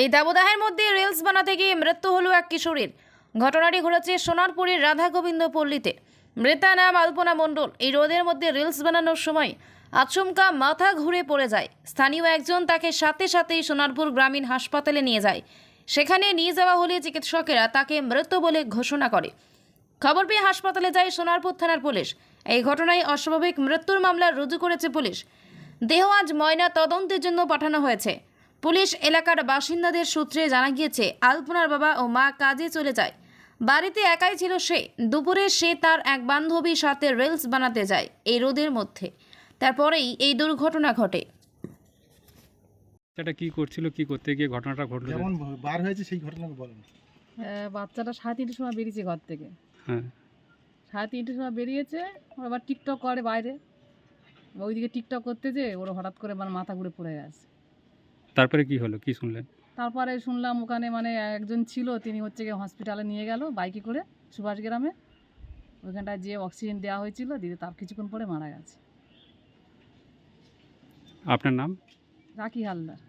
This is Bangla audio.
এই দাবদাহের মধ্যে রিলস বানাতে গিয়ে মৃত্যু হলো এক কিশোরীর। ঘটনাটি ঘটেছে সোনারপুরের রাধা গোবিন্দ পল্লীতে। মৃতা নাম আলপনা মণ্ডল। এই রোদের মধ্যে রিলস বানানোর সময় আচমকা মাথা ঘুরে পড়ে যায়। স্থানীয় একজন তাকে সাথে সাথেই সোনারপুর গ্রামীণ হাসপাতালে নিয়ে যায়। সেখানে নিয়ে যাওয়া হলে চিকিৎসকেরা তাকে মৃত বলে ঘোষণা করে। খবর পেয়ে হাসপাতালে যায় সোনারপুর থানার পুলিশ। এই ঘটনায় অস্বাভাবিক মৃত্যুর মামলা রুজু করেছে পুলিশ। দেহ আজ ময়না তদন্তের জন্য পাঠানো হয়েছে। পুলিশ এলাকার বাসিন্দাদের সূত্রে জানা গিয়েছে, আলপনার বাবা ও মা কাজে চলে যায়। বাড়িতে একাই ছিল সে। দুপুরে সে তার এক বান্ধবীর সাথে রিলস বানাতে যায় এই রোদের মধ্যে। তারপরেই এই দুর্ঘটনা ঘটে। এটা কি করছিল, কি করতে গিয়ে ঘটনাটা ঘটলো? যেমন বার হয়েছে সেই ঘটনা বলেন। বাচ্চাটা 3:30 সময় বেরিয়েছে ঘর থেকে। হ্যাঁ, 3:30 সময় বেরিয়েছে। ও আবার টিকটক করে বাইরে। ওইদিকে টিকটক করতে যে ওর হঠাৎ করে মানে মাথা ঘুরে পড়ে গেছে। তারপরে কি হলো, কি শুনলেন? তারপরে শুনলাম ওখানে মানে একজন ছিল, তিনি হচ্ছে গিয়ে হসপিটালে নিয়ে গেল বাইকে করে সুভাষ গ্রামে। ওইখানটায় যে অক্সিজেন দেওয়া হয়েছিল, দিদি তার কিছুক্ষণ পরে মারা গেছে। আপনার নাম? রাখি হালদার।